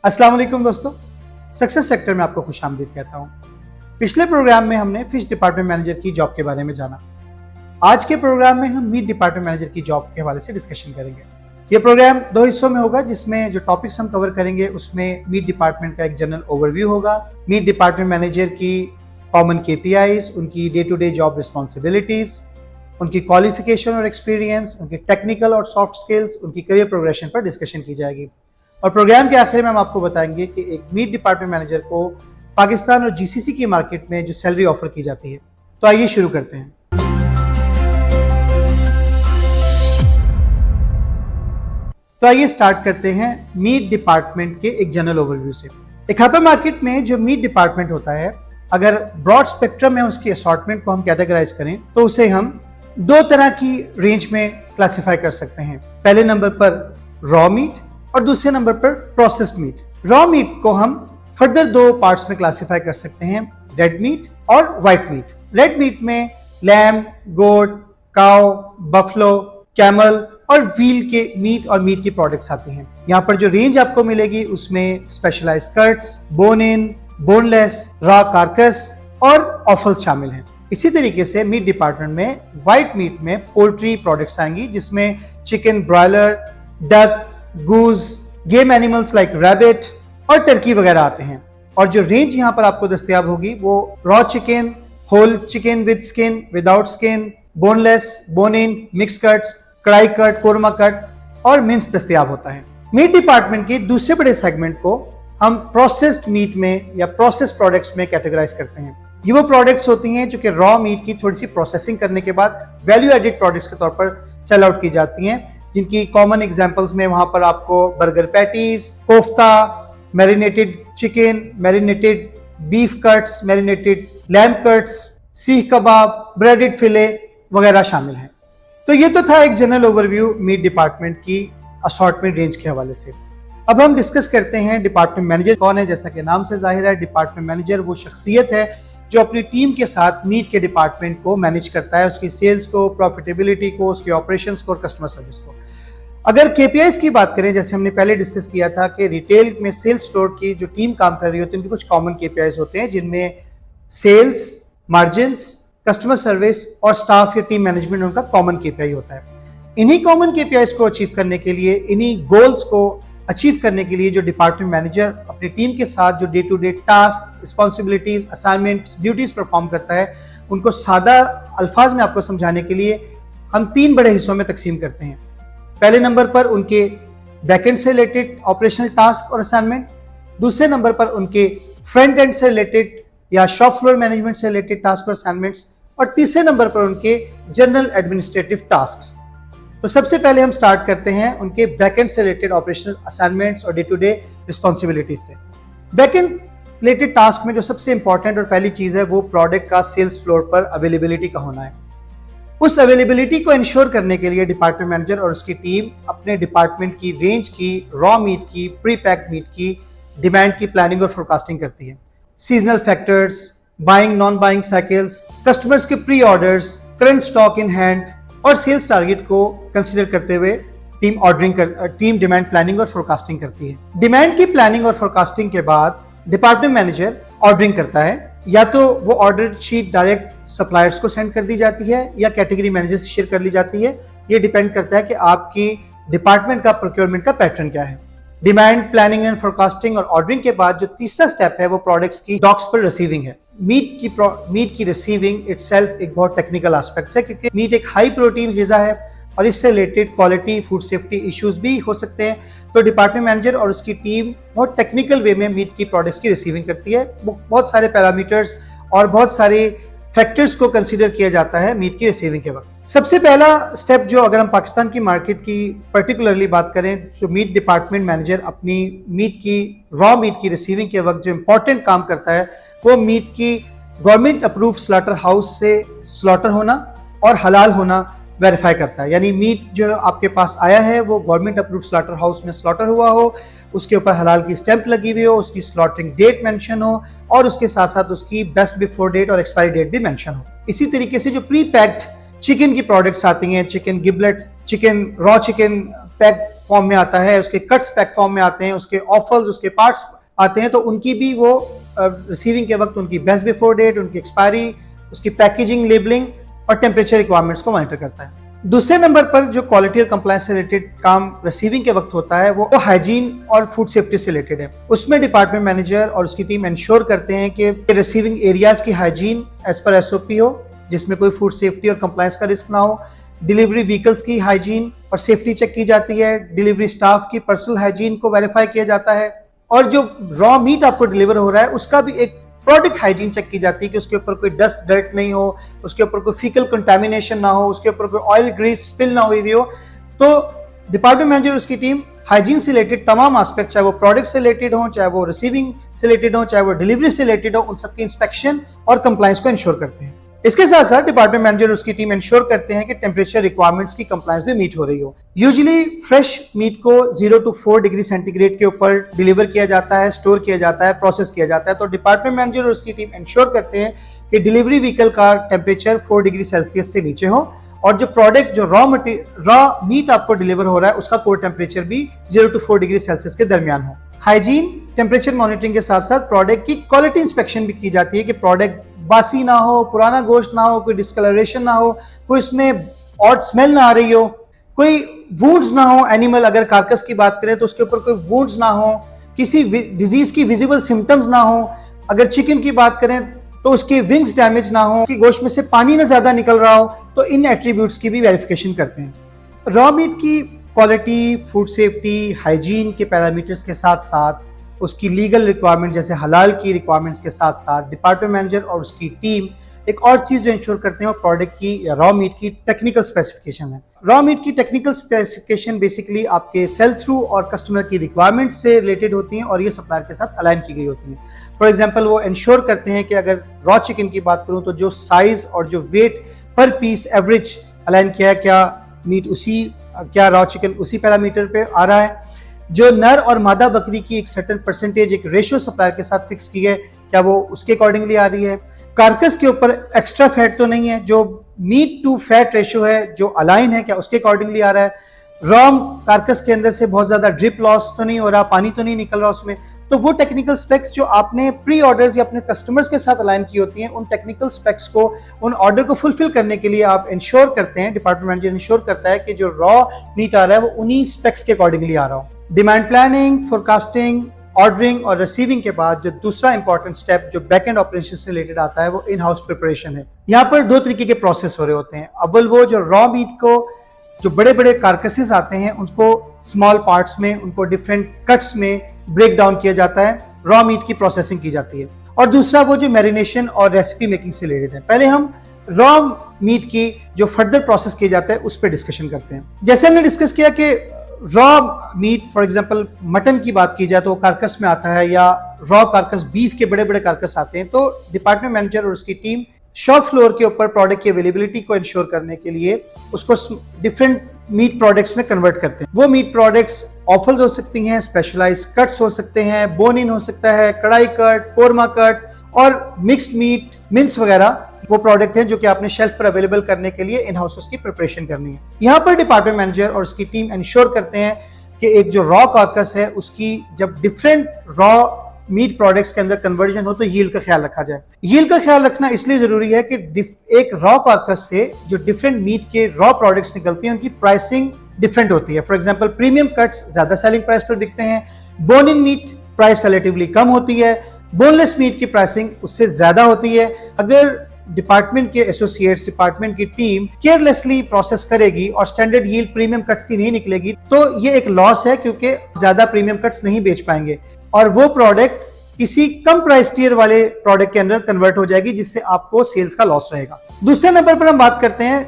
अस्सलाम वालेकुम दोस्तों, सक्सेस फैक्टर में आपको खुशामदीद कहता हूँ। पिछले प्रोग्राम में हमने फिश डिपार्टमेंट मैनेजर की जॉब के बारे में जाना। आज के प्रोग्राम में हम मीट डिपार्टमेंट मैनेजर की जॉब के हवाले से डिस्कशन करेंगे। ये प्रोग्राम 2 हिस्सों में होगा, जिसमें जो टॉपिक्स हम कवर करेंगे उसमें मीट डिपार्टमेंट का एक जनरल ओवरव्यू होगा, मीट डिपार्टमेंट मैनेजर की कॉमन KPIs, उनकी day to day job responsibilities, उनकी क्वालिफिकेशन और एक्सपीरियंस, उनकी टेक्निकल और सॉफ्ट स्किल्स, उनकी करियर प्रोग्रेशन पर डिस्कशन की जाएगी। और प्रोग्राम के आखिर में हम आपको बताएंगे कि एक मीट डिपार्टमेंट मैनेजर को पाकिस्तान और GCC की मार्केट में जो सैलरी ऑफर की जाती है। तो आइए शुरू करते हैं। तो आइए स्टार्ट करते हैं मीट डिपार्टमेंट के एक जनरल ओवरव्यू से। एक हाइपर मार्केट में जो मीट डिपार्टमेंट होता है, अगर ब्रॉड स्पेक्ट्रम में उसकी असॉर्टमेंट को हम कैटेगराइज करें तो उसे हम 2 तरह की रेंज में क्लासिफाई कर सकते हैं। पहले नंबर पर रॉ मीट और दूसरे नंबर पर प्रोसेस्ड मीट। रॉ मीट को हम फर्दर 2 पार्ट्स में क्लासिफाई कर सकते हैं, रेड मीट और व्हाइट मीट। रेड मीट में लैम, गोट, काउ, बफलो, कैमल और व्हील के मीट और मीट की प्रोडक्ट्स आती हैं। यहाँ पर जो रेंज आपको मिलेगी उसमें स्पेशलाइज्ड कट्स, बोन इन, बोनलेस, रॉ कार्कस और ऑफल्स शामिल हैं। इसी तरीके से मीट डिपार्टमेंट में व्हाइट मीट में पोल्ट्री प्रोडक्ट्स आएंगी, जिसमें चिकन, ब्रॉयलर, डक, गूज, गेम एनिमल्स लाइक रैबिट और टर्की वगैरह आते हैं। और जो रेंज यहाँ पर आपको दस्तयाब होगी वो raw chicken, whole chicken with skin, without skin, boneless, bone in, mix cuts, कढ़ाई कट, कोरमा कट और मिंस दस्तयाब होता है। मीट डिपार्टमेंट के दूसरे बड़े सेगमेंट को हम प्रोसेस्ड मीट में या प्रोसेस्ड प्रोडक्ट्स में कैटेगराइज करते हैं। ये वो प्रोडक्ट्स होती हैं जो कि रॉ मीट की थोड़ी सी प्रोसेसिंग करने के बाद वैल्यू एडेड प्रोडक्ट्स के तौर पर सेल आउट की जाती हैं, जिनकी कॉमन एग्जांपल्स में वहां पर आपको burger patties, kofta, marinated chicken, marinated beef cuts, marinated lamb cuts, सीख कबाब, ब्रेडेड फिले वगैरह शामिल हैं। तो ये तो था एक जनरल ओवरव्यू मीट डिपार्टमेंट की असॉर्टमेंट रेंज के हवाले से। अब हम डिस्कस करते हैं डिपार्टमेंट मैनेजर कौन है। जैसा कि नाम से जाहिर है, डिपार्टमेंट मैनेजर वो शख्सियत है जो अपनी टीम के साथ मीट के डिपार्टमेंट को मैनेज करता है, उसकी सेल्स को, प्रॉफिटेबिलिटी को, उसके ऑपरेशंस को और कस्टमर सर्विस को। अगर KPIs की बात करें, जैसे हमने पहले डिस्कस किया था कि रिटेल में सेल्स फ्लोर की जो टीम काम कर रही होती है उनके कुछ कॉमन KPIs होते हैं, जिनमें सेल्स, मार्जिन्स, कस्टमर सर्विस और स्टाफ या टीम मैनेजमेंट उनका कॉमन KPI होता है। इन्हीं कॉमन KPIs को अचीव करने के लिए, इन्हीं गोल्स को अचीव करने के लिए जो डिपार्टमेंट मैनेजर अपनी टीम के साथ जो day to day task, responsibilities, assignments, duties perform करता है, उनको सादा अल्फाज में आपको समझाने के लिए हम 3 बड़े हिस्सों में तकसीम करते हैं। पहले नंबर पर उनके बैकएंड से रिलेटेड ऑपरेशनल टास्क और असाइनमेंट, दूसरे नंबर पर उनके फ्रंट एंड से रिलेटेड या शॉप फ्लोर मैनेजमेंट से रिलेटेड टास्क और असाइनमेंट्स, और तीसरे नंबर पर उनके जनरल एडमिनिस्ट्रेटिव टास्क। तो सबसे पहले हम स्टार्ट करते हैं उनके बैकएंड से रिलेटेड ऑपरेशनल असाइनमेंट्स और डे टू डे रिस्पॉन्सिबिलिटीज से। बैकएंड रिलेटेड टास्क में जो सबसे इंपॉर्टेंट और पहली चीज है वो प्रोडक्ट का सेल्स फ्लोर पर अवेलेबिलिटी का होना है। उस अवेलेबिलिटी को इंश्योर करने के लिए डिपार्टमेंट मैनेजर और उसकी टीम अपने डिपार्टमेंट की रेंज की, रॉ मीट की, प्री पैक्ड मीट की डिमांड की प्लानिंग और फोरकास्टिंग करती है। Seasonal factors, buying non buying cycles, customers के pre orders, current stock in hand और सेल्स टारगेट को कंसीडर करते हुए टीम डिमांड प्लानिंग और फोरकास्टिंग करती है। डिमांड की प्लानिंग और फोरकास्टिंग के बाद डिपार्टमेंट मैनेजर ऑर्डरिंग करता है। या तो वो ऑर्डर शीट डायरेक्ट सप्लायर्स को सेंड कर दी जाती है या कैटेगरी मैनेजर से शेयर कर ली जाती है। ये डिपेंड करता है कि आपकी डिपार्टमेंट का प्रोक्योरमेंट का पैटर्न क्या है। डिमांड प्लानिंग एंड फोरकास्टिंग और ऑर्डरिंग के बाद जो तीसरा स्टेप है वो प्रोडक्ट्स की डॉक्स पर रिसीविंग है। मीट की रिसीविंग इटसेल्फ एक बहुत टेक्निकल एस्पेक्ट है, क्योंकि मीट एक हाई प्रोटीन ग़िज़ा है और इससे related quality, food safety issues भी हो सकते हैं। तो डिपार्टमेंट मैनेजर और उसकी टीम बहुत टेक्निकल वे में मीट की प्रोडक्ट्स की रिसीविंग करती है। बहुत सारे पैरामीटर्स और बहुत सारे फैक्टर्स को कंसीडर किया जाता है मीट की रिसीविंग के वक्त। सबसे पहला स्टेप जो, अगर हम पाकिस्तान की मार्केट की पर्टिकुलरली बात करें, जो मीट डिपार्टमेंट मैनेजर अपनी मीट की, रॉ मीट की रिसीविंग के वक्त जो इंपॉर्टेंट काम करता है वो मीट की गवर्नमेंट अप्रूव्ड स्लॉटर हाउस से स्लॉटर होना और हलाल होना वेरीफाई करता है। यानी मीट जो आपके पास आया है वो गवर्नमेंट अप्रूव्ड स्लॉटर हाउस में स्लॉटर हुआ हो, उसके ऊपर हलाल की स्टैंप लगी हुई हो, उसकी स्लॉटरिंग डेट मेंशन हो और उसके साथ साथ उसकी बेस्ट बिफोर डेट और एक्सपायरी डेट भी मेंशन हो। इसी तरीके से जो प्री पैक्ड चिकन की प्रोडक्ट्स आती हैं, chicken giblet, chicken raw chicken packed form में आता है, उसके कट्स पैक फॉर्म में आते हैं, उसके ऑफल्स, उसके पार्ट्स आते हैं, तो उनकी भी वो रिसीविंग के वक्त उनकी बेस्ट बिफोर डेट, उनकी एक्सपायरी, उसकी पैकेजिंग, लेबलिंग और टेम्परेचर रिक्वायरमेंट्स को मॉनिटर करता है। दूसरे नंबर पर जो क्वालिटी और कंप्लायंस से रिलेटेड काम रिसीविंग के वक्त होता है वो हाइजीन और फूड सेफ्टी से रिलेटेड है। उसमें डिपार्टमेंट मैनेजर और उसकी टीम इंश्योर करते हैं कि रिसीविंग एरियाज की हाइजीन एज पर एसओपी हो, जिसमें कोई फूड सेफ्टी और कंप्लायंस का रिस्क ना हो। डिलीवरी व्हीकल्स की हाइजीन और सेफ्टी चेक की जाती है। डिलीवरी स्टाफ की पर्सनल हाइजीन को वेरीफाई किया जाता है। और जो रॉ मीट आपको डिलीवर हो रहा है उसका भी एक प्रोडक्ट हाइजीन चेक की जाती है कि उसके ऊपर कोई डस्ट डर्ट नहीं हो, उसके ऊपर कोई फीकल कंटामिनेशन ना हो, उसके ऊपर कोई ऑयल ग्रीस स्पिल ना हुई हो। तो डिपार्टमेंट मैनेजर और उसकी टीम हाइजीन से रिलेटेड तमाम एस्पेक्ट, चाहे वो प्रोडक्ट से रिलेटेड हो, चाहे वो रिसीविंग से रिलेटेड हो, चाहे वो डिलीवरी से रिलेटेड हो, उन सबकी इंस्पेक्शन और कंप्लायंस को इंश्योर करते हैं। इसके साथ साथ डिपार्टमेंट मैनेजर और उसकी टीम इंश्योर करते हैं कि टेम्परेचर रिक्वायरमेंट्स की कंप्लायंस भी मीट हो रही हो। यूजुअली फ्रेश मीट को 0 to 4 डिग्री सेंटीग्रेड के ऊपर डिलीवर किया जाता है, स्टोर किया जाता है, प्रोसेस किया जाता है। तो डिपार्टमेंट मैनेजर और उसकी टीम इंश्योर करते हैं कि डिलीवरी व्हीकल का टेम्परेचर 4 डिग्री सेल्सियस से नीचे हो और जो प्रोडक्ट, जो रॉ मीट आपको डिलीवर हो रहा है उसका कोर टेम्परेचर भी 0 to 4 डिग्री सेल्सियस के दरमियान हो। हाइजीन, टेम्परेचर मॉनिटरिंग के साथ साथ प्रोडक्ट की क्वालिटी इंस्पेक्शन भी की जाती है कि प्रोडक्ट बासी ना हो, पुराना गोश्त ना हो, कोई डिस्कलरेशन ना हो, कोई इसमें ऑड स्मेल ना आ रही हो, कोई वुंड्स ना हो। एनिमल अगर कार्कस की बात करें तो उसके ऊपर कोई वुंड्स ना हो, किसी डिजीज की विजिबल सिम्टम्स ना हो। अगर चिकन की बात करें तो उसके विंग्स डैमेज ना हो, कि गोश्त में से पानी ना ज्यादा निकल रहा हो, तो इन एट्रीब्यूट्स की भी वेरिफिकेशन करते हैं। रॉ मीट की क्वालिटी, फूड सेफ्टी, हाइजीन के पैरामीटर्स के साथ साथ उसकी लीगल रिक्वायरमेंट जैसे हलाल की रिक्वायरमेंट्स के साथ साथ डिपार्टमेंट मैनेजर और उसकी टीम एक और चीज जो इंश्योर करते हैं वो प्रोडक्ट की या रॉ मीट की टेक्निकल स्पेसिफिकेशन है। रॉ मीट की टेक्निकल स्पेसिफिकेशन बेसिकली आपके सेल थ्रू और कस्टमर की रिक्वायरमेंट से रिलेटेड होती हैं और ये सप्लायर के साथ अलाइन की गई होती हैं। फॉर एग्जाम्पल, वो इंश्योर करते हैं कि अगर रॉ चिकन की बात करूँ तो जो साइज और जो वेट पर पीस एवरेज अलाइन किया है, क्या रॉ चिकन उसी पैरामीटर पे आ रहा है। जो नर और मादा बकरी की एक सर्टेन परसेंटेज, एक रेशियो सप्लायर के साथ फिक्स की है, क्या वो उसके अकॉर्डिंगली आ रही है। कार्कस के ऊपर एक्स्ट्रा फैट तो नहीं है, जो मीट टू फैट रेशियो है जो अलाइन है, क्या उसके अकॉर्डिंगली आ रहा है। रॉ कार्कस के अंदर से बहुत ज्यादा ड्रिप लॉस तो नहीं हो रहा, पानी तो नहीं निकल रहा उसमें। तो वो टेक्निकल स्पेक्स जो आपने प्री ऑर्डर्स या अपने कस्टमर्स के साथ अलाइन की होती हैं, उन टेक्निकल स्पेक्स को, उन ऑर्डर को फुलफिल करने के लिए आप इंश्योर करते हैं, डिपार्टमेंट मैनेजर इंश्योर करता है कि जो रॉ मीट आ रहा है वो उन्हीं स्पेक्स के अकॉर्डिंगली आ रहा हो। डिमांड प्लानिंग, फोरकास्टिंग, ऑर्डरिंग और रिसीविंग के बाद जो दूसरा इंपॉर्टेंट स्टेप जो बैक एंड ऑपरेशन से रिलेटेड आता है वो इन हाउस प्रिपरेशन है। यहाँ पर दो तरीके के प्रोसेस हो रहे होते हैं। अव्वल वो जो रॉ मीट को, जो बड़े बड़े कार्कसेस आते हैं उनको स्मॉल पार्ट्स में, उनको डिफरेंट कट्स में ब्रेक डाउन किया जाता है, रॉ मीट की प्रोसेसिंग की जाती है। और दूसरा वो जो मैरिनेशन और रेसिपी मेकिंग से रिलेटेड है। पहले हम रॉ मीट की जो फर्दर प्रोसेस किया जाता है उस पर डिस्कशन करते हैं। जैसे हमने डिस्कस किया कि raw meat, for example mutton की बात की जाए तो कार्कस में आता है, या रॉ कार्कस, बीफ के बड़े बड़े कार्कस आते हैं, तो डिपार्टमेंट मैनेजर और उसकी टीम शॉप फ्लोर के ऊपर प्रोडक्ट की अवेलेबिलिटी को इंश्योर करने के लिए उसको डिफरेंट मीट प्रोडक्ट्स में कन्वर्ट करते हैं। वो मीट प्रोडक्ट्स ऑफल्स हो सकती हैं, स्पेशलाइज्ड कट्स हो सकते हैं, बोन इन हो सकता है, कढ़ाई कट, कोरमा कट और मिक्स्ड मीट, मिन्स वगैरह वो प्रोडक्ट हैं जो कि आपने शेल्फ पर अवेलेबल करने के लिए इन हाउस उसकी प्रिपरेशन करनी है। यहाँ पर डिपार्टमेंट मैनेजर और उसकी टीम इंश्योर करते हैं कि एक जो रॉ कार्कस है उसकी जब डिफरेंट रॉ मीट प्रोडक्ट्स के अंदर कन्वर्जन हो तो यील्ड का ख्याल रखा जाए। यील्ड का ख्याल रखना इसलिए जरूरी है कि एक रॉ कार्कस से जो डिफरेंट मीट के रॉ प्रोडक्ट्स निकलती हैं उनकी प्राइसिंग डिफरेंट होती है। फॉर एग्जांपल, प्रीमियम कट्स ज्यादा सेलिंग प्राइस पर बिकते हैं, बोन इन मीट प्राइस रिलेटिवली कम होती है, बोनलेस मीट की प्राइसिंग उससे ज्यादा होती है। अगर डिपार्टमेंट के एसोसिएट्स, डिपार्टमेंट की टीम केयरलेसली प्रोसेस करेगी और स्टैंडर्ड यील्ड प्रीमियम कट्स की नहीं निकलेगी तो ये एक लॉस है, क्योंकि ज्यादा प्रीमियम कट्स नहीं बेच पाएंगे और वो प्रोडक्ट किसी कम प्राइस टियर वाले प्रोडक्ट के अंदर कन्वर्ट हो जाएगी, जिससे आपको सेल्स का लॉस रहेगा। दूसरे नंबर पर हम बात करते हैं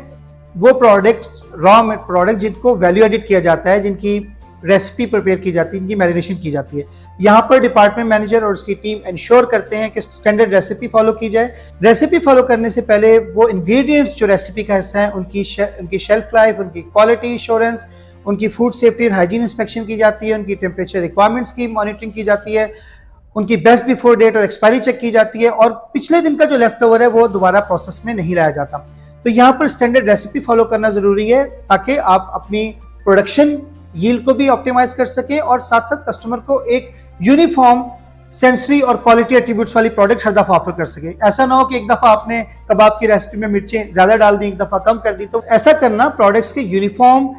वो प्रोडक्ट, रॉ प्रोडक्ट जिनको वैल्यू एडिट किया जाता है, जिनकी रेसिपी प्रिपेयर की जाती है, इनकी मैरिनेशन की जाती है। यहाँ पर डिपार्टमेंट मैनेजर और उसकी टीम इंश्योर करते हैं कि स्टैंडर्ड रेसिपी फॉलो की जाए। रेसिपी फॉलो करने से पहले वो इंग्रेडिएंट्स जो रेसिपी का हिस्सा है उनकी शेल्फ लाइफ, उनकी क्वालिटी इंश्योरेंस, उनकी फूड सेफ्टी और हाइजीन इंस्पेक्शन की जाती है, उनकी टेम्परेचर रिक्वायरमेंट्स की मॉनिटरिंग की जाती है, उनकी बेस्ट बिफोर डेट और एक्सपायरी चेक की जाती है और पिछले दिन का जो लेफ्ट ओवर है वो दोबारा प्रोसेस में नहीं लाया जाता। तो यहाँ पर स्टैंडर्ड रेसिपी फॉलो करना जरूरी है ताकि आप अपनी प्रोडक्शन यील्ड को भी ऑप्टिमाइज कर सकें और साथ साथ कस्टमर को एक यूनिफॉर्म सेंसरी और क्वालिटी एट्रीब्यूट्स वाली प्रोडक्ट हर दफा ऑफर कर सके। ऐसा ना हो कि एक दफा आपने कबाब की रेसिपी में मिर्चें ज्यादा डाल दी, एक दफा कम कर दी। तो ऐसा करना प्रोडक्ट्स के यूनिफॉर्म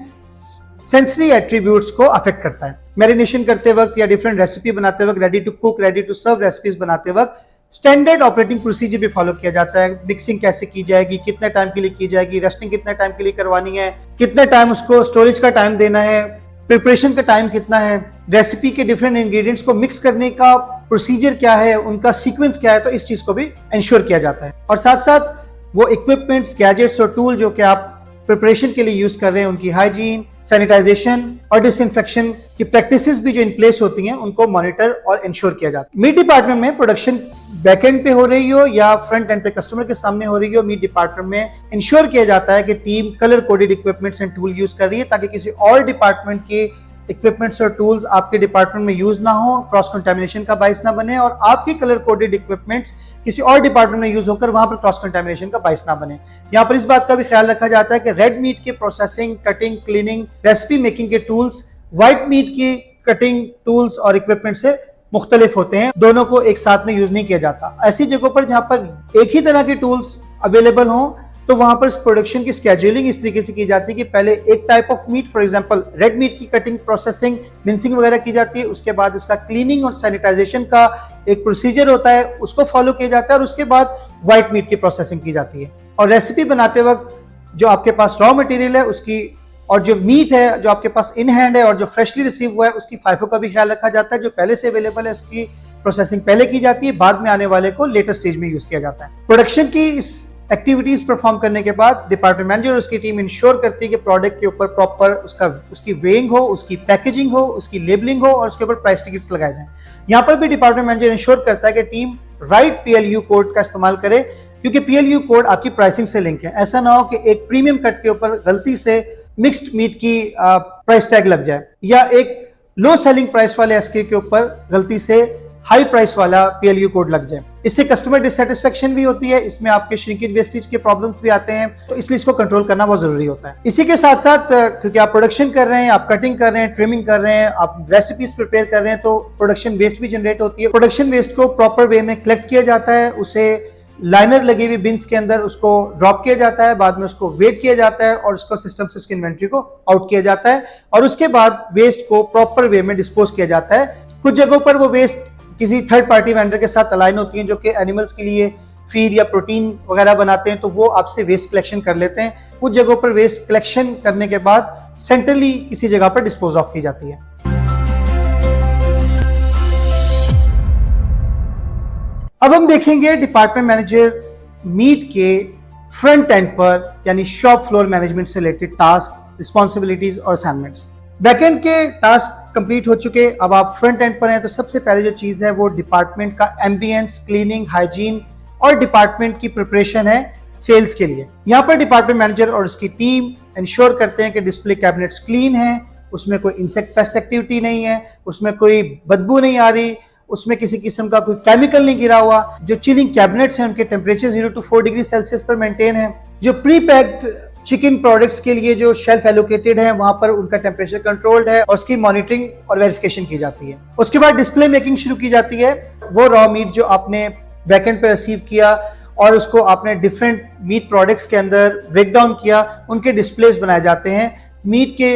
सेंसरी एट्रीब्यूट्स को अफेक्ट करता है। मैरिनेशन करते वक्त या डिफरेंट रेसिपी बनाते वक्त, ready to cook, ready to serve recipes बनाते वक्त स्टैंडर्ड ऑपरेटिंग प्रोसीजर भी फॉलो किया जाता है। मिक्सिंग कैसे की जाएगी, कितने टाइम के लिए की जाएगी, रेस्टिंग कितने टाइम के लिए करवानी है, कितने टाइम उसको स्टोरेज का टाइम देना है, प्रिपरेशन का टाइम कितना है, रेसिपी के डिफरेंट इंग्रेडिएंट्स को मिक्स करने का प्रोसीजर क्या है, उनका सीक्वेंस क्या है। तो इस चीज को भी इंश्योर किया जाता है। और साथ साथ वो इक्विपमेंट्स, गैजेट्स और टूल जो कि आप प्रिपरेशन के लिए यूज कर रहे हैं, उनकी हाइजीन, सैनिटाइजेशन और डिसइंफेक्शन की प्रैक्टिसेस भी जो इन प्लेस होती हैं, उनको मॉनिटर और इंश्योर किया जाता है। मीट डिपार्टमेंट में प्रोडक्शन बैक एंड पे हो रही हो या फ्रंट एंड पे कस्टमर के सामने हो रही हो, मीट डिपार्टमेंट में इंश्योर किया जाता है कि team colour coded equipments and tool use कर रही है, ताकि किसी और डिपार्टमेंट के इक्विपमेंट्स और टूल्स आपके डिपार्टमेंट में यूज ना हो, क्रॉस कंटामिनेशन का बाइस ना बने, और आपके कलर कोडेड इक्विपमेंट्स किसी और डिपार्टमेंट में यूज होकर वहां पर क्रॉस कंटामिनेशन का बाइस ना बने। यहाँ पर इस बात का भी ख्याल रखा जाता है कि रेड मीट के processing, cutting, cleaning, recipe making के टूल्स व्हाइट मीट की कटिंग टूल्स और इक्विपमेंट से मुख्तलिफ होते हैं, दोनों को एक साथ में यूज नहीं किया जाता। ऐसी जगहों पर जहां पर एक ही तरह के टूल्स अवेलेबल हों, तो वहां पर प्रोडक्शन की स्केड्यूलिंग इस तरीके से की जाती है कि पहले एक type of meat, for example red meat की कटिंग, प्रोसेसिंग, मिंसिंग वगैरह की जाती है। उसके बाद इसका क्लीनिंग और सैनिटाइजेशन का एक प्रोसीजर होता है, उसको फॉलो किया जाता है, और उसके बाद व्हाइट मीट की प्रोसेसिंग की जाती है। और रेसिपी बनाते वक्त जो आपके पास रॉ मटेरियल है उसकी, और जो मीट है जो आपके पास इन हैंड है और जो फ्रेशली रिसीव हुआ है, उसकी फाइफो का भी ख्याल रखा जाता है। जो पहले से अवेलेबल है उसकी प्रोसेसिंग पहले की जाती है, बाद में आने वाले को लेटर स्टेज में यूज किया जाता है। प्रोडक्शन की इस एक्टिविटीज परफॉर्म करने के बाद डिपार्टमेंट मैनेजर और उसकी टीम इंश्योर करती है कि प्रोडक्ट के ऊपर प्रॉपर उसकी वेइंग हो, उसकी पैकेजिंग हो, उसकी लेबलिंग हो, और उसके ऊपर प्राइस टिकट्स लगाए जाएं। यहाँ पर भी डिपार्टमेंट मैनेजर इंश्योर करता है कि टीम राइट PLU कोड का इस्तेमाल करे, क्योंकि PLU कोड आपकी प्राइसिंग से लिंक है। ऐसा ना हो कि एक प्रीमियम कट के ऊपर गलती से मिक्स्ड मीट की प्राइस टैग लग जाए, या एक लो सेलिंग प्राइस वाले SKU के ऊपर गलती से हाई प्राइस वाला PLU कोड लग जाए। इससे कस्टमर डिससेटिस्फेक्शन भी होती है, इसमें आपके श्रिंकेज वेस्टेज के प्रॉब्लम्स भी आते हैं, तो इसलिए इसको कंट्रोल करना बहुत जरूरी होता है। इसी के साथ साथ क्योंकि आप प्रोडक्शन कर रहे हैं, आप कटिंग कर रहे हैं, ट्रिमिंग कर रहे हैं, आप रेसिपीज प्रिपेयर कर रहे हैं, तो प्रोडक्शन वेस्ट भी जनरेट होती है। प्रोडक्शन वेस्ट को प्रॉपर वे में कलेक्ट किया जाता है, उसे लाइनर लगी हुई बिन्स के अंदर उसको ड्रॉप किया जाता है, बाद में उसको वेट किया जाता है और उसको सिस्टम से उसकी इन्वेंट्री को आउट किया जाता है, और उसके बाद वेस्ट को प्रॉपर वे में डिस्पोज किया जाता है। कुछ जगहों पर वो वेस्ट किसी थर्ड पार्टी वेंडर के साथ अलाइन होती हैं, जो कि एनिमल्स के लिए फीड या प्रोटीन वगैरह बनाते हैं, तो वो आपसे वेस्ट कलेक्शन कर लेते हैं। कुछ जगहों पर वेस्ट कलेक्शन करने के बाद सेंट्रली किसी जगह पर डिस्पोज ऑफ की जाती है। अब हम देखेंगे डिपार्टमेंट मैनेजर मीट के फ्रंट एंड पर, यानी शॉप फ्लोर मैनेजमेंट से रिलेटेड टास्क, रिस्पॉन्सिबिलिटीज और असाइनमेंट्स। बैकएंड के टास्क कंप्लीट हो चुके, अब आप फ्रंट एंड पर हैं, तो सबसे पहले जो चीज है वो डिपार्टमेंट का एम्बियंस, क्लीनिंग, हाइजीन और डिपार्टमेंट की प्रिपरेशन है सेल्स के लिए। यहाँ पर डिपार्टमेंट मैनेजर और उसकी टीम इंश्योर करते हैं कि डिस्प्ले कैबिनेट्स क्लीन है, उसमें कोई इंसेक्ट पेस्ट एक्टिविटी नहीं है, उसमें कोई बदबू नहीं आ रही, उसमें किसी किस्म का कोई केमिकल नहीं गिरा हुआ। जो चिलिंग कैबिनेट्स हैं उनके टेम्परेचर 0 to 4 डिग्री सेल्सियस पर मेंटेन है। जो प्री पैक्ड चिकन प्रोडक्ट्स के लिए जो शेल्फ एलोकेटेड है, वहां पर उनका टेम्परेचर कंट्रोल्ड है और उसकी मॉनिटरिंग और वेरिफिकेशन की जाती है। उसके बाद डिस्प्ले मेकिंग शुरू की जाती है। वो रॉ मीट जो आपने बैकएंड पे रिसीव किया और उसको आपने डिफरेंट मीट प्रोडक्ट्स के अंदर ब्रेक डाउन किया, उनके डिस्प्लेस बनाए जाते हैं। मीट के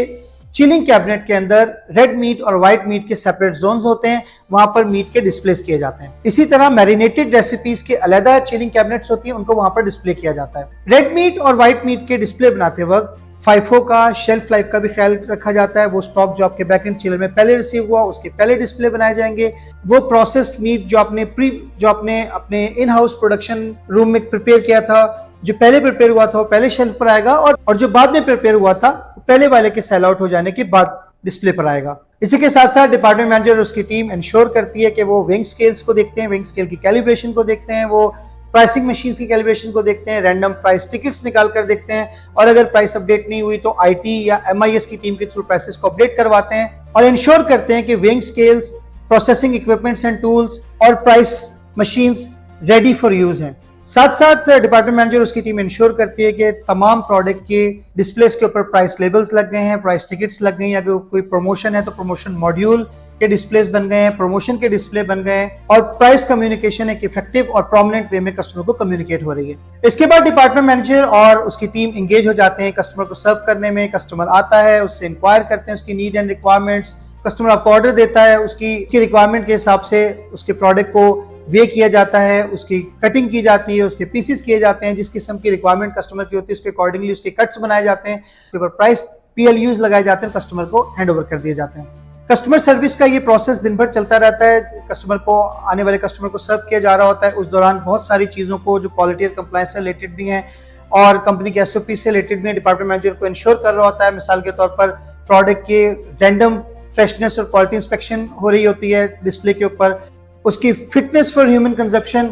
चिलिंग कैबिनेट के अंदर रेड मीट और व्हाइट मीट के सेपरेट जोन्स होते हैं, वहां पर मीट के डिस्प्लेस किए जाते हैं। इसी तरह मैरिनेटेड रेसिपीज के अलग चिलिंग कैबिनेट्स होती हैं, उनको वहां पर डिस्प्ले किया जाता है। रेड मीट और व्हाइट मीट के डिस्प्ले बनाते वक्त फाइफो का, शेल्फ लाइफ का भी ख्याल रखा जाता है। वो स्टॉक जो आपके बैकएंड चिलर में पहले रिसीव हुआ उसके पहले डिस्प्ले बनाए जाएंगे। वो प्रोसेस्ड मीट जो आपने अपने इन हाउस प्रोडक्शन रूम में प्रिपेयर किया था, जो पहले प्रिपेयर हुआ था वो पहले शेल्फ पर आएगा, और जो बाद में प्रिपेयर हुआ था पहले वाले के सेल आउट हो जाने के बाद डिस्प्ले पर आएगा। इसी के साथ साथ डिपार्टमेंट मैनेजर और उसकी टीम इंश्योर करती है कि वो वेइंग स्केल्स को देखते हैं, वेइंग स्केल की कैलिब्रेशन को देखते हैं, वो प्राइसिंग मशीन्स की कैलिब्रेशन को देखते हैं, रैंडम प्राइस टिकट्स निकाल कर देखते हैं, और अगर प्राइस अपडेट नहीं हुई तो IT या MIS की टीम के थ्रू प्राइसेस को अपडेट करवाते हैं, और इंश्योर करते हैं कि weighing scales, processing equipments and tools और price machines ready for use हैं। साथ साथ डिपार्टमेंट मैनेजर उसकी टीम इंश्योर करती है कि तमाम प्रोडक्ट के डिस्प्लेस के ऊपर प्राइस लेबल्स लग गए हैं, प्राइस टिकट्स लग गई हैं, अगर कोई प्रमोशन है तो प्रमोशन मॉड्यूल के डिस्प्लेस बन गए हैं, प्रमोशन के डिस्प्ले बन गए हैं और प्राइस कम्युनिकेशन एक इफेक्टिव और प्रोमिनेंट वे में कस्टमर को कम्युनिकेट हो रही है। इसके बाद डिपार्टमेंट मैनेजर और उसकी टीम एंगेज हो जाते हैं कस्टमर को सर्व करने में। कस्टमर आता है, उससे इंक्वायर करते हैं उसकी नीड एंड रिक्वायरमेंट्स, कस्टमर आपको ऑर्डर देता है, उसकी रिक्वायरमेंट के हिसाब से उसके प्रोडक्ट को वे किया जाता है, उसकी कटिंग की जाती है, उसके पीसेस किए जाते हैं, जिस किस्म की रिक्वायरमेंट कस्टमर की होती है उसके अकॉर्डिंगली उसके कट्स बनाए जाते हैं, उसके ऊपर प्राइस PLUs लगाए जाते हैं, कस्टमर को हैंड ओवर कर दिए जाते हैं। कस्टमर सर्विस का ये प्रोसेस दिन भर चलता रहता है, कस्टमर को आने वाले कस्टमर को सर्व किया जा रहा होता है। उस दौरान बहुत सारी चीज़ों को जो क्वालिटी और कंप्लायंस से रिलेटेड भी हैं और कंपनी के SOP से रिलेटेड भी डिपार्टमेंट मैनेजर को इंश्योर कर रहा होता है। मिसाल के तौर पर प्रोडक्ट के रैंडम फ्रेशनेस और क्वालिटी इंस्पेक्शन हो रही होती है डिस्प्ले के ऊपर, उसकी fitness for human consumption,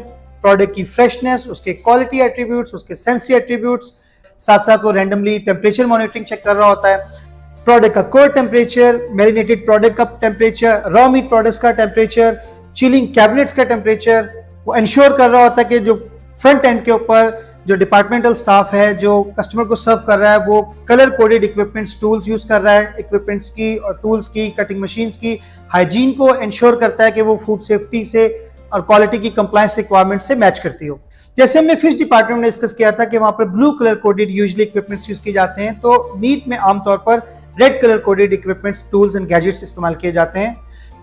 product की फ्रेशनेस, उसके क्वालिटी एट्रीब्यूट्स, उसके सेंसी एट्रीब्यूट्स, साथ साथ वो रैंडमली टेम्परेचर मॉनिटरिंग चेक कर रहा होता है, प्रोडक्ट का कोर टेम्परेचर, मैरिनेटेड प्रोडक्ट का टेम्परेचर, रॉ मीट प्रोडक्ट्स का टेम्परेचर, चिलिंग कैबिनेट्स का टेम्परेचर, वो इंश्योर कर रहा होता है कि जो फ्रंट एंड के ऊपर जो डिपार्टमेंटल स्टाफ है जो कस्टमर को सर्व कर रहा है वो colour coded equipments tools use कर रहा है, इक्विपमेंट्स की और टूल्स की, कटिंग मशीन्स की हाइजीन को इंश्योर करता है कि वो फूड सेफ्टी से और क्वालिटी की कंप्लायंस रिक्वायरमेंट से मैच करती हो। जैसे हमने फिश डिपार्टमेंट में डिस्कस किया था कि वहां पर blue colour coded usually equipments use किए जाते हैं, तो मीट में आमतौर पर red colour coded equipments, tools and gadgets इस्तेमाल किए जाते हैं।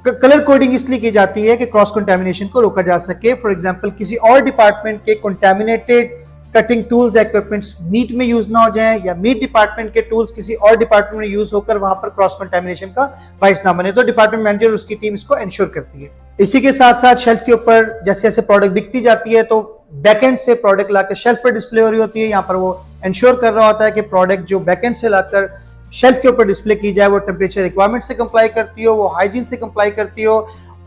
कलर कोडिंग इसलिए की जाती है कि क्रॉस कंटेमिनेशन को रोका जा सके। फॉर एग्जांपल किसी और डिपार्टमेंट के contaminated cutting tools equipments meat में यूज ना हो जाएं या मीट डिपार्टमेंट के टूल्स किसी और डिपार्टमेंट में यूज होकर वहां पर क्रॉस कंटेमिनेशन का बाइस ना बने, तो डिपार्टमेंट मैनेजर उसकी टीम इसको इंश्योर करती है। इसी के साथ साथ शेल्फ के ऊपर जैसे जैसे प्रोडक्ट बिकती जाती है तो बैकएंड से प्रोडक्ट लाकर शेल्फ पर डिस्प्ले हो रही होती है, यहाँ पर वो इंश्योर कर रहा होता है कि प्रोडक्ट जो बैकएंड से लाकर शेल्फ के ऊपर डिस्प्ले की जाए वो टेम्परेचर रिक्वायरमेंट से कंप्लाई करती हो, वो हाइजीन से कंप्लाई करती हो,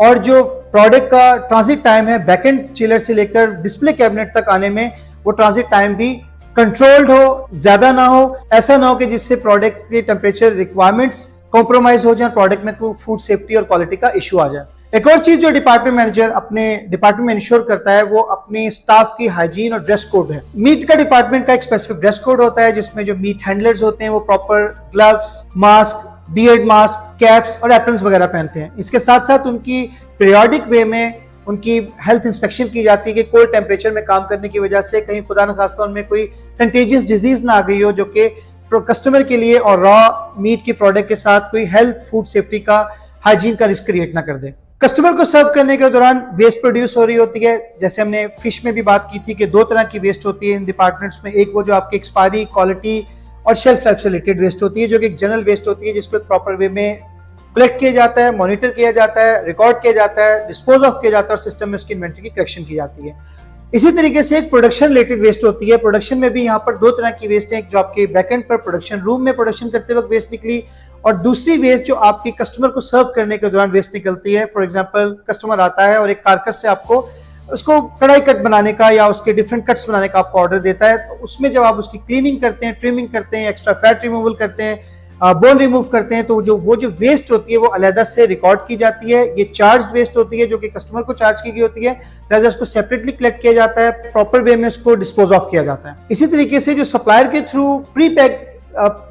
और जो प्रोडक्ट का ट्रांजिट टाइम है बैकएंड चिलर से लेकर डिस्प्ले कैबिनेट तक आने में वो ट्रांजिट टाइम भी कंट्रोल्ड हो, ज्यादा ना हो, ऐसा ना हो कि जिससे प्रोडक्ट की टेम्परेचर रिक्वायरमेंट्स कॉम्प्रोमाइज हो जाए, प्रोडक्ट में कोई फूड सेफ्टी और क्वालिटी का इशू आ जाए। एक और चीज जो डिपार्टमेंट मैनेजर अपने डिपार्टमेंट में इंश्योर करता है वो अपने स्टाफ की हाइजीन और ड्रेस कोड है। मीट का डिपार्टमेंट का एक स्पेसिफिक ड्रेस कोड होता है जिसमें जो मीट हैंडलर्स होते हैं वो proper gloves, mask, beard mask, caps और एप्रन्स वगैरह पहनते हैं। इसके साथ साथ उनकी पीरियोडिक वे में उनकी हेल्थ इंस्पेक्शन की जाती है कि कोल्ड टेम्परेचर में काम करने की वजह से कहीं खुदा न खास्ता उनमें कोई कंटेजियस डिजीज ना आ गई हो जो कि कस्टमर के लिए और रॉ मीट के प्रोडक्ट के साथ कोई हेल्थ फूड सेफ्टी का हाइजीन का रिस्क क्रिएट ना कर दे। कस्टमर को सर्व करने के दौरान वेस्ट प्रोड्यूस हो रही होती है। जैसे हमने फिश में भी बात की थी कि दो तरह की वेस्ट होती है इन डिपार्टमेंट्स में, एक वो जो आपकी एक्सपायरी, क्वालिटी और शेल्फ लाइफ से रिलेटेड वेस्ट होती है जो कि एक जनरल वेस्ट होती है जिसको एक प्रॉपर वे में कलेक्ट किया जाता है, मॉनिटर किया जाता है, रिकॉर्ड किया जाता है, डिस्पोज ऑफ किया जाता है और सिस्टम में उसकी इन्वेंटरी की कलेक्शन की जाती है। इसी तरीके से एक प्रोडक्शन रिलेटेड वेस्ट होती है। प्रोडक्शन में भी यहाँ पर दो तरह की वेस्ट है, एक जो आपके बैकएंड पर प्रोडक्शन रूम में प्रोडक्शन करते वक्त वेस्ट निकली और दूसरी वेस्ट जो आपकी कस्टमर को सर्व करने के दौरान वेस्ट निकलती है। फॉर एग्जांपल कस्टमर आता है और एक कारकस से आपको उसको कढ़ाई कट बनाने का या उसके डिफरेंट कट्स बनाने का आपको ऑर्डर देता है, तो उसमें जब आप उसकी क्लीनिंग करते हैं, ट्रिमिंग करते हैं, एक्स्ट्रा फैट रिमूवल करते हैं, बोन रिमूव करते हैं, तो वो जो वेस्ट होती है वो अलग से रिकॉर्ड की जाती है। ये चार्ज वेस्ट होती है जो कि कस्टमर को चार्ज की गई होती है, लिहाजा उसको सेपरेटली कलेक्ट किया जाता है, प्रॉपर वे में उसको डिस्पोज ऑफ किया जाता है। इसी तरीके से जो सप्लायर के through pre pack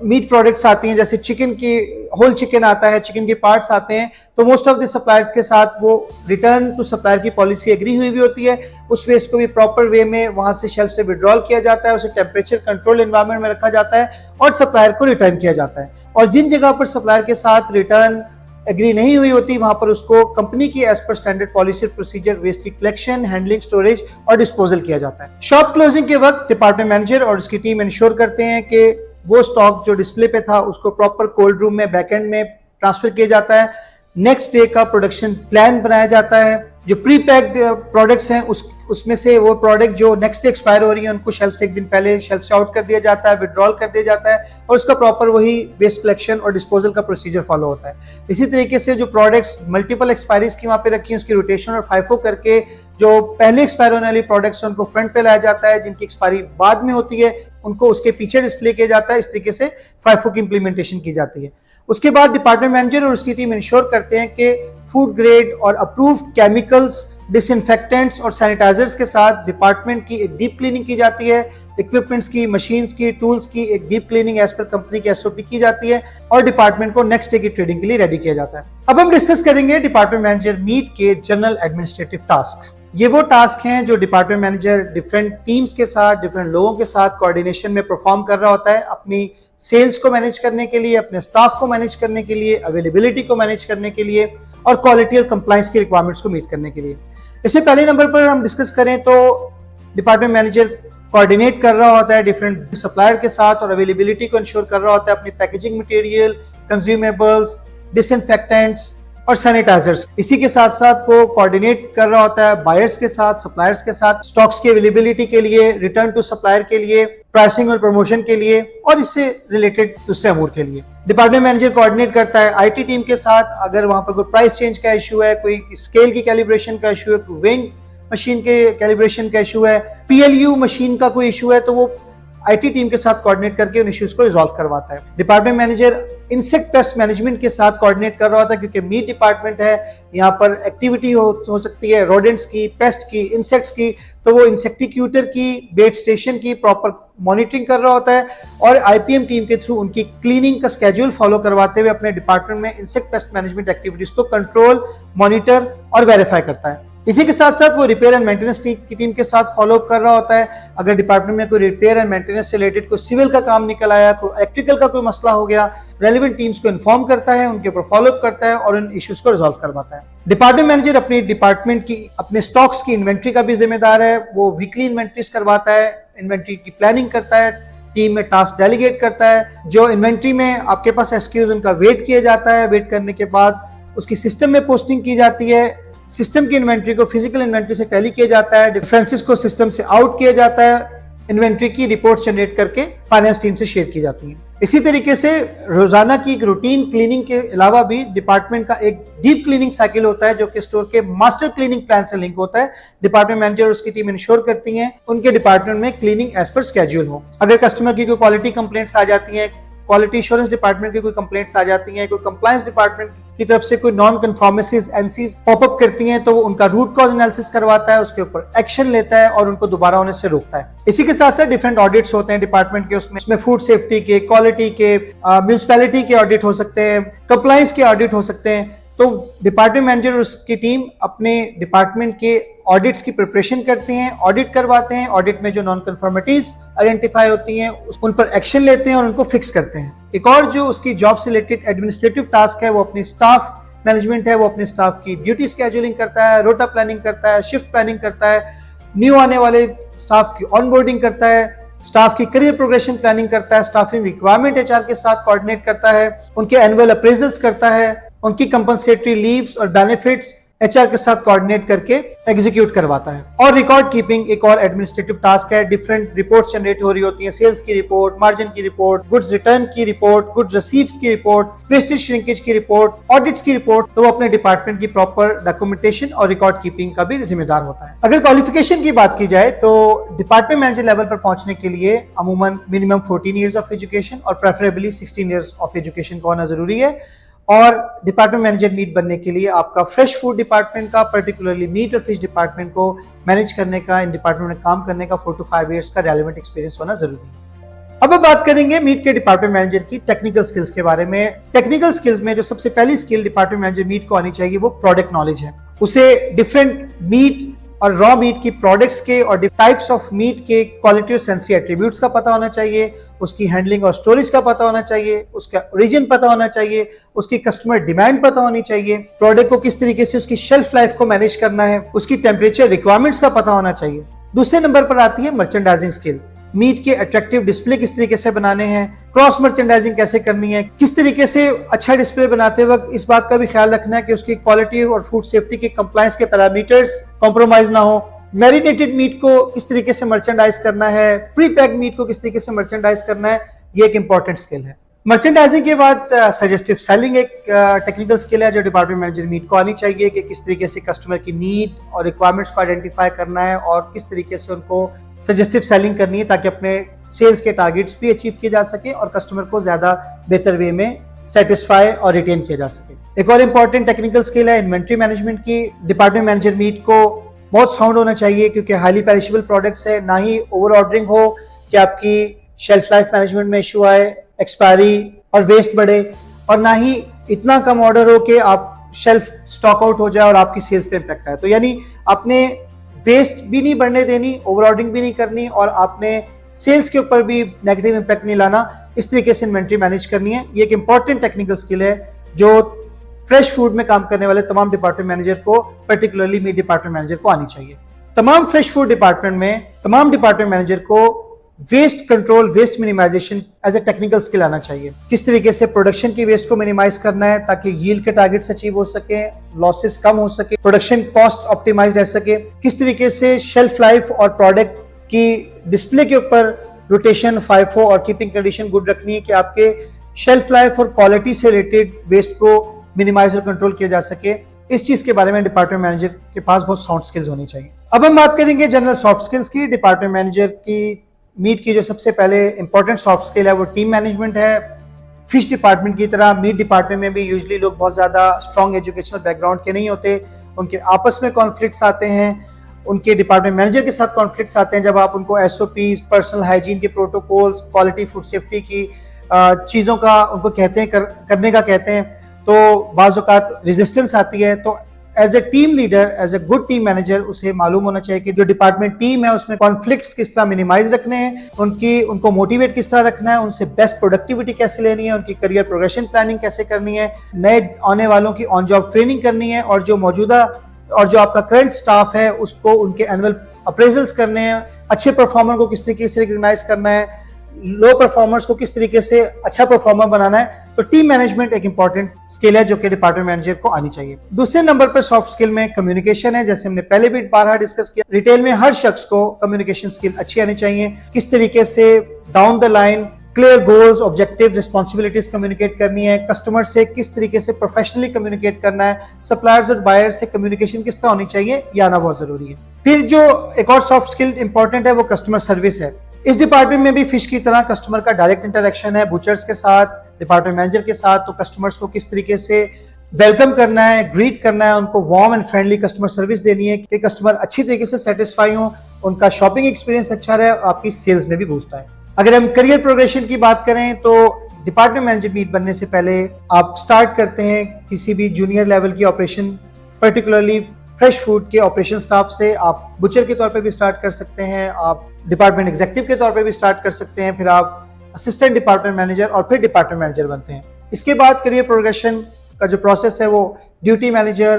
meat products आती हैं, जैसे चिकन की होल चिकन आता है, चिकन के पार्ट्स आते हैं, तो मोस्ट ऑफ द सप्लायर्स के साथ वो रिटर्न टू सप्लायर की पॉलिसी एग्री हुई भी होती है। उस वेस्ट को भी प्रॉपर वे में वहां से शेल्फ से विड्रॉल किया जाता है, उसे टेम्परेचर कंट्रोल एनवायरनमेंट में रखा जाता है और सप्लायर को रिटर्न किया जाता है। और जिन जगह पर सप्लायर के साथ रिटर्न एग्री नहीं हुई होती वहां पर उसको कंपनी की एज पर स्टैंडर्ड पॉलिसी प्रोसीजर वेस्ट की कलेक्शन, हैंडलिंग, स्टोरेज और डिस्पोजल किया जाता है। शॉप क्लोजिंग के वक्त डिपार्टमेंट मैनेजर और उसकी टीम इंश्योर करते हैं कि वो स्टॉक जो डिस्प्ले पे था उसको प्रॉपर कोल्ड रूम में बैकएंड में ट्रांसफर किया जाता है। नेक्स्ट डे का प्रोडक्शन प्लान बनाया जाता है। जो प्री पैक्ड प्रोडक्ट्स हैं उसमें से वो प्रोडक्ट जो नेक्स्ट डे एक्सपायर हो रही है उनको शेल्फ से एक दिन पहले शेल्फ से आउट कर दिया जाता है, विड्रॉल कर दिया जाता है और उसका प्रॉपर वही वेस्ट कलेक्शन और डिस्पोजल का प्रोसीजर फॉलो होता है। इसी तरीके से जो प्रोडक्ट्स मल्टीपल एक्सपायरीज की वहाँ पे रखी है उसकी रोटेशन और फाइफो करके जो पहले एक्सपायर होने वाली प्रोडक्ट्स उनको फ्रंट पे लाया जाता है, जिनकी एक्सपायरी बाद में होती है उनको उसके पीछे डिस्प्ले किया जाता है। इस तरीके से फाइफो की इंप्लीमेंटेशन की जाती है। उसके बाद डिपार्टमेंट मैनेजर और उसकी टीम इंश्योर करते हैं कि फूड ग्रेड और अप्रूव्ड केमिकल्स डिसइंफेक्टेंट्स और सैनिटाइजर्स के साथ डिपार्टमेंट की एक डीप क्लीनिंग की जाती है। इक्विपमेंट्स की, मशीन्स की, टूल्स की एक डीप क्लीनिंग एज पर कंपनी की एसओपी की जाती है और डिपार्टमेंट को नेक्स्ट डे की ट्रेडिंग के लिए रेडी किया जाता है। अब हम डिस्कस करेंगे डिपार्टमेंट मैनेजर मीट के जनरल एडमिनिस्ट्रेटिव टास्क। ये वो टास्क हैं जो डिपार्टमेंट मैनेजर डिफरेंट टीम्स के साथ, डिफरेंट लोगों के साथ कोऑर्डिनेशन में परफॉर्म कर रहा होता है, अपनी सेल्स को मैनेज करने के लिए, अपने स्टाफ को मैनेज करने के लिए, अवेलेबिलिटी को मैनेज करने के लिए और क्वालिटी और कंप्लायंस की रिक्वायरमेंट्स को मीट करने के लिए। इसमें पहले नंबर पर हम डिस्कस करें तो डिपार्टमेंट मैनेजर कोऑर्डिनेट कर रहा होता है डिफरेंट सप्लायर के साथ और अवेलेबिलिटी को इंश्योर कर रहा होता है अपनी पैकेजिंग मटेरियल, कंज्यूमेबल्स, डिसइंफेक्टेंट्स और सैनिटाइजर्स। इसी के साथ साथ वो कोऑर्डिनेट कर रहा होता है बायर्स के साथ, सप्लायर्स के साथ, स्टॉक्स की अवेलेबिलिटी के लिए, रिटर्न टू सप्लायर के लिए, प्राइसिंग और प्रमोशन के लिए और इससे रिलेटेड दूसरे अमूर के लिए। डिपार्टमेंट मैनेजर कोऑर्डिनेट करता है आईटी टीम के साथ, अगर वहां पर कोई प्राइस चेंज का इशू है, कोई स्केल की कैलिब्रेशन का इशू है, कोई वेइंग मशीन के कैलिब्रेशन का इशू है, पीएलयू मशीन का कोई इशू है, तो वो आईटी टीम के साथ कोऑर्डिनेट करके उन इश्यूज को रिजॉल्व करवाता है। Department manager insect pest management के साथ कोऑर्डिनेट कर रहा होता है क्योंकि मीट डिपार्टमेंट है, यहाँ पर एक्टिविटी हो सकती है रोडेंट्स की, पेस्ट की, इंसेक्ट्स की, तो वो इंसेक्टिक्यूटर की, बेट स्टेशन की प्रॉपर मॉनिटरिंग कर रहा होता है और आईपीएम टीम के थ्रू उनकी क्लीनिंग का स्केड्यूल फॉलो करवाते हुए अपने डिपार्टमेंट में इंसेक्ट पेस्ट मैनेजमेंट एक्टिविटीज को कंट्रोल, मॉनिटर और वेरीफाई करता है। इसी के साथ साथ वो रिपेयर एंड मेंटेनेंस की टीम के साथ फॉलो अप कर रहा होता है। अगर डिपार्टमेंट में कोई रिपेयर एंड मेंटेनेंस से रिलेटेड कोई सिविल का काम निकल आया, कोई इलेक्ट्रिकल का कोई मसला हो गया, रेलेवेंट टीम्स को इन्फॉर्म करता है, उनके ऊपर फॉलो अप करता है और उन इश्यूज को रिजॉल्व करवाता है। डिपार्टमेंट मैनेजर अपनी डिपार्टमेंट की अपने स्टॉक्स की इन्वेंट्री का भी जिम्मेदार है। वो वीकली इन्वेंट्रीज करवाता है, इन्वेंट्री की प्लानिंग करता है, टीम में टास्क डेलीगेट करता है। जो इन्वेंट्री में आपके पास एसक्यूज उनका वेट किया जाता है, वेट करने के बाद उसकी सिस्टम में पोस्टिंग की जाती है, सिस्टम की इन्वेंट्री को फिजिकल इन्वेंट्री से टैली किया जाता है, डिफरेंसेस को सिस्टम से आउट किया जाता है, इन्वेंट्री की रिपोर्ट जनरेट करके फाइनेंस टीम से शेयर की जाती है। इसी तरीके से रोजाना की एक रूटीन क्लीनिंग के अलावा भी डिपार्टमेंट का एक डीप क्लीनिंग साइकिल होता है जो कि स्टोर के मास्टर क्लीनिंग प्लान से लिंक होता है। डिपार्टमेंट मैनेजर और उसकी टीम इंश्योर करती हैं उनके डिपार्टमेंट में क्लीनिंग एज पर स्केड्यूल हो। अगर कस्टमर की कोई क्वालिटी कंप्लेंट्स आ जाती हैं, क्वालिटी इंश्योरेंस डिपार्टमेंट की कोई कंप्लेंट्स आ जाती हैं, कोई कंप्लायंस डिपार्टमेंट की तरफ से कोई नॉन कन्फॉर्मेंसीज एनसीज पॉपअप करती हैं, तो वो उनका रूट कॉज एनालिसिस करवाता है, उसके ऊपर एक्शन लेता है और उनको दोबारा होने से रोकता है। इसी के साथ साथ डिफरेंट ऑडिट्स होते हैं डिपार्टमेंट के, उसमें फूड सेफ्टी के, क्वालिटी के, म्यूनिसिपैलिटी के ऑडिट हो सकते हैं, कंप्लायंस के ऑडिट हो सकते हैं। तो डिपार्टमेंट मैनेजर और उसकी टीम अपने डिपार्टमेंट के ऑडिट्स की प्रिपरेशन करते हैं, ऑडिट करवाते हैं, ऑडिट में जो नॉन कन्फर्मिटीज आइडेंटिफाई होती हैं उन पर एक्शन लेते हैं और उनको फिक्स करते हैं। एक और जो उसकी जॉब से रिलेटेड एडमिनिस्ट्रेटिव टास्क है वो अपनी स्टाफ मैनेजमेंट है। वो अपने स्टाफ की ड्यूटी स्केड्यूलिंग करता है, रोटा प्लानिंग करता है, शिफ्ट प्लानिंग करता है, न्यू आने वाले स्टाफ की ऑनबोर्डिंग करता है, स्टाफ की करियर प्रोग्रेशन प्लानिंग करता है, स्टाफिंग रिक्वायरमेंट एचआर के साथ कोऑर्डिनेट करता है, उनके एनुअल अप्रेजल्स करता है, उनकी कंपनसेटरी लीव्स और बेनिफिट्स एचआर के साथ कोऑर्डिनेट करके एग्जीक्यूट करवाता है। और रिकॉर्ड कीपिंग एक और एडमिनिस्ट्रेटिव टास्क है। डिफरेंट रिपोर्ट्स जनरेट हो रही होती हैं, सेल्स की रिपोर्ट, मार्जिन की रिपोर्ट, गुड्स रिटर्न की रिपोर्ट, गुड्स रिसीव की रिपोर्ट, वेस्टेज श्रिंकेज की रिपोर्ट, ऑडिट्स की रिपोर्ट, तो वो अपने डिपार्टमेंट की प्रॉपर डॉक्यूमेंटेशन और रिकॉर्ड कीपिंग का भी जिम्मेदार होता है। अगर क्वालिफिकेशन की बात की जाए तो डिपार्टमेंट मैनेजर लेवल पर पहुंचने के लिए अमूमन मिनिमम 14 ईयर्स ऑफ एजुकेशन और प्रेफरेबली 16 ईयर्स ऑफ एजुकेशन का होना जरूरी है। और डिपार्टमेंट मैनेजर मीट बनने के लिए आपका फ्रेश फूड डिपार्टमेंट का, पर्टिकुलरली मीट और फिश डिपार्टमेंट को मैनेज करने का, इन डिपार्टमेंट में काम करने का 4 to 5 ईयर्स का रेलेवेंट एक्सपीरियंस होना जरूरी है। अब बात करेंगे मीट के डिपार्टमेंट मैनेजर की टेक्निकल स्किल्स के बारे में। टेक्निकल स्किल्स में जो सबसे पहली स्किल डिपार्टमेंट मैनेजर मीट को आनी चाहिए वो प्रोडक्ट नॉलेज है। उसे डिफरेंट मीट और रॉ मीट की प्रोडक्ट्स के और टाइप्स ऑफ मीट के क्वालिटी और सेंसी एट्रीब्यूट्स का पता होना चाहिए, उसकी हैंडलिंग और स्टोरेज का पता होना चाहिए, उसका ओरिजिन पता होना चाहिए, उसकी कस्टमर डिमांड पता होनी चाहिए, प्रोडक्ट को किस तरीके से उसकी शेल्फ लाइफ को मैनेज करना है, उसकी टेम्परेचर रिक्वायरमेंट्स का पता होना चाहिए। दूसरे नंबर पर आती है मर्चेंडाइजिंग स्किल। मीट के अट्रैक्टिव डिस्प्ले किस तरीके से बनाने हैं, क्रॉस मर्चेंडाइजिंग कैसे करनी है, किस तरीके से अच्छा डिस्प्ले बनाते वक्त इस बात का भी ख्याल रखना है कि उसकी क्वालिटी और फूड सेफ्टी के कंप्लायंस के पैरामीटर्स कॉम्प्रोमाइज ना हो, मैरिनेटेड मीट को किस तरीके से मर्चेंडाइज करना है, प्री पैक मीट को किस तरीके से मर्चेंडाइज करना है, ये एक इंपॉर्टेंट स्किल है। मर्चेंडाइजिंग के बाद सजेस्टिव सेलिंग एक टेक्निकल स्किल है जो डिपार्टमेंट मैनेजर मीट को आनी चाहिए कि किस तरीके से कस्टमर की नीड और रिक्वायरमेंट्स को आइडेंटिफाई करना है और किस तरीके से उनको सजेस्टिव सेलिंग करनी है ताकि अपने सेल्स के टारगेट्स भी अचीव किए जा सके और कस्टमर को ज्यादा बेहतर वे में सेटिस्फाई और रिटेन किया जा सके। एक और इम्पॉर्टेंट टेक्निकल स्किल है इन्वेंट्री मैनेजमेंट की। डिपार्टमेंट मैनेजर मीट को बहुत साउंड होना चाहिए क्योंकि हाईली पेरिशेबल प्रोडक्ट्स है, ना ही ओवर ऑर्डरिंग हो कि आपकी शेल्फ लाइफ मैनेजमेंट में इशू आए, एक्सपायरी और वेस्ट बढ़े, और ना ही इतना कम ऑर्डर हो कि आप शेल्फ स्टॉक आउट हो जाए और आपकी सेल्स पे इम्पैक्ट आए। तो यानी आपने वेस्ट भी नहीं बढ़ने देनी, ओवर ऑर्डरिंग भी नहीं करनी, और आपने सेल्स के ऊपर भी नेगेटिव इंपैक्ट नहीं लाना। इस तरीके से इन्वेंट्री मैनेज करनी है। ये एक इंपॉर्टेंट टेक्निकल स्किल है जो फ्रेश फूड में काम करने वाले तमाम डिपार्टमेंट मैनेजर को, पर्टिकुलरली मीट डिपार्टमेंट मैनेजर को आनी चाहिए। तमाम फ्रेश फूड डिपार्टमेंट में तमाम डिपार्टमेंट मैनेजर को waste control, waste minimisation as a technical skill आना चाहिए। किस तरीके से प्रोडक्शन की वेस्ट को मिनिमाइज करना है ताकि यील्ड के टारगेट्स अचीव हो सके, लॉसेस कम हो सके, प्रोडक्शन कॉस्ट ऑप्टिमाइज रह सके। किस तरीके से शेल्फ लाइफ और प्रोडक्ट की डिस्प्ले के ऊपर रोटेशन, फाइफो और कीपिंग कंडीशन गुड रखनी है कि आपके शेल्फ लाइफ और क्वालिटी से रिलेटेड वेस्ट को मिनिमाइज और कंट्रोल किया जा सके। इस चीज के बारे में डिपार्टमेंट मैनेजर के पास बहुत सॉफ्ट स्किल्स होनी चाहिए। अब हम बात करेंगे जनरल सॉफ्ट स्किल्स की। डिपार्टमेंट मैनेजर की मीट की जो सबसे पहले इंपॉर्टेंट सॉफ्ट स्किल है वो टीम मैनेजमेंट है। फिश डिपार्टमेंट की तरह मीट डिपार्टमेंट में भी यूजुअली लोग बहुत ज्यादा स्ट्रॉन्ग एजुकेशनल बैकग्राउंड के नहीं होते, उनके आपस में कॉन्फ्लिक्ट्स आते हैं, उनके डिपार्टमेंट मैनेजर के साथ कॉन्फ्लिक्ट्स आते हैं जब आप उनको एसओपीज, पर्सनल हाइजीन के प्रोटोकॉल्स, क्वालिटी फूड सेफ्टी की चीज़ों का उनको कहते हैं करने का कहते हैं, तो बाज़ औक़ात रेजिस्टेंस आती है। तो as a team leader, as a good team manager उसे मालूम होना चाहिए कि जो डिपार्टमेंट टीम है उसमें कॉन्फ्लिक्ट्स किस तरह मिनिमाइज रखने हैं, उनको मोटिवेट किस तरह रखना है, उनसे बेस्ट प्रोडक्टिविटी कैसे लेनी है, उनकी करियर प्रोग्रेशन प्लानिंग कैसे करनी है, नए आने वालों की ऑन जॉब ट्रेनिंग करनी है, और जो आपका करंट स्टाफ है उसको उनके एनुअल अप्रेजल्स करने हैं, अच्छे परफॉर्मर को किस तरीके से रिकॉग्नाइज करना है, लो परफॉर्मर्स को किस तरीके से अच्छा परफॉर्मर बनाना है। तो टीम मैनेजमेंट एक इंपॉर्टेंट स्किल है जो कि डिपार्टमेंट मैनेजर को आनी चाहिए। दूसरे नंबर पर सॉफ्ट स्किल में कम्युनिकेशन है। जैसे हमने पहले भी बारहा डिस्कस किया, रिटेल में हर शख्स को कम्युनिकेशन स्किल अच्छी आनी चाहिए। किस तरीके से down the line clear goals, objective, responsibilities communicate करनी है, कस्टमर से किस तरीके से प्रोफेशनली कम्युनिकेट करना है, सप्लायर्स और बायर से कम्युनिकेशन किस तरह होनी चाहिए, ये आना बहुत जरूरी है। फिर जो एक और सॉफ्ट स्किल इंपॉर्टेंट है वो कस्टमर सर्विस है। इस डिपार्टमेंट में भी फिश की तरह कस्टमर का डायरेक्ट इंटरेक्शन है, बुचर्स के साथ, डिपार्टमेंट मैनेजर के साथ। तो कस्टमर्स को किस तरीके से वेलकम करना है, ग्रीट करना है, उनको warm and friendly customer service देनी है कि कस्टमर अच्छी तरीके से सेटिस्फाई हो, उनका शॉपिंग एक्सपीरियंस अच्छा रहे और आपकी सेल्स में भी बूस्ट आए। अगर हम करियर प्रोग्रेशन की बात करें तो डिपार्टमेंट मैनेजर मीट बनने से पहले आप स्टार्ट करते हैं किसी भी जूनियर लेवल की ऑपरेशन, पर्टिकुलरली फ्रेश फूड के ऑपरेशन स्टाफ से। आप बुचर के तौर पे भी स्टार्ट कर सकते हैं, आप डिपार्टमेंट एग्जीक्यूटिव के तौर पे भी स्टार्ट कर सकते हैं, फिर आप असिस्टेंट डिपार्टमेंट मैनेजर और फिर डिपार्टमेंट मैनेजर बनते हैं। इसके बाद करियर प्रोग्रेशन का जो प्रोसेस है वो duty manager,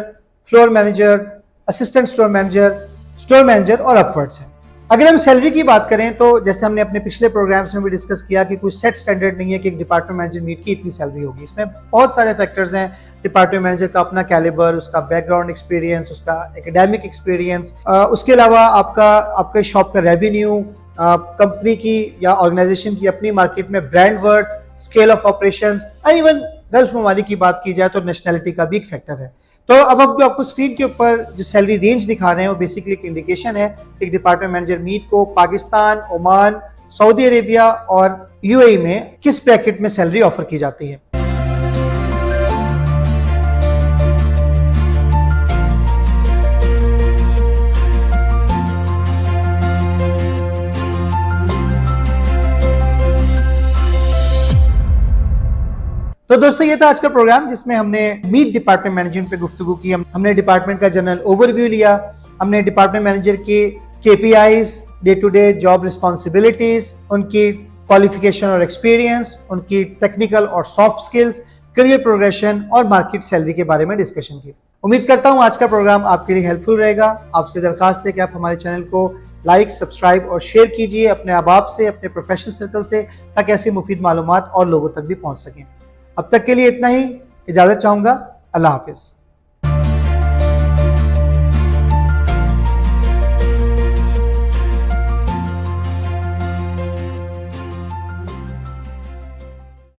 floor manager, assistant store manager और अपवर्ड्स है। अगर हम सैलरी की बात करें तो जैसे हमने अपने पिछले प्रोग्राम्स में भी डिस्कस किया कि कोई सेट स्टैंडर्ड नहीं है कि एक डिपार्टमेंट मैनेजर मीट की इतनी सैलरी होगी। इसमें बहुत सारे फैक्टर्स हैं। डिपार्टमेंट मैनेजर का अपना कैलिबर, उसका बैकग्राउंड एक्सपीरियंस, उसका एकेडमिक एक्सपीरियंस, उसके अलावा आपके शॉप का रेवेन्यू, कंपनी की या ऑर्गेनाइजेशन की अपनी मार्केट में brand worth, scale of operations, even gulf ममालिक की बात की जाए तो नेशनैलिटी का भी एक फैक्टर है। तो अब हम जो आपको स्क्रीन के ऊपर जो सैलरी रेंज दिखा रहे हैं वो बेसिकली एक इंडिकेशन है कि डिपार्टमेंट मैनेजर मीट को पाकिस्तान, ओमान, सऊदी अरेबिया और यूएई में किस ब्रैकेट में सैलरी ऑफर की जाती है। तो दोस्तों ये था आज का प्रोग्राम जिसमें हमने मीट डिपार्टमेंट मैनेजमेंट पे गुफ्तगू की। हमने डिपार्टमेंट का जनरल ओवरव्यू लिया, हमने डिपार्टमेंट मैनेजर के KPIs, day to day job responsibilities, उनकी क्वालिफिकेशन और एक्सपीरियंस, उनकी टेक्निकल और सॉफ्ट स्किल्स, करियर प्रोग्रेशन और मार्केट सैलरी के बारे में डिस्कशन की। उम्मीद करता हूँ आज का प्रोग्राम आपके लिए हेल्पफुल रहेगा। आपसे दरखास्त है कि आप हमारे चैनल को लाइक, सब्सक्राइब और शेयर कीजिए अपने अहबाब से, अपने प्रोफेशनल सर्कल से, ताकि ऐसी मुफीद मालूमात और लोगों तक भी पहुँच सकें। अब तक के लिए इतना ही, इजाजत चाहूंगा। अल्लाह हाफिज।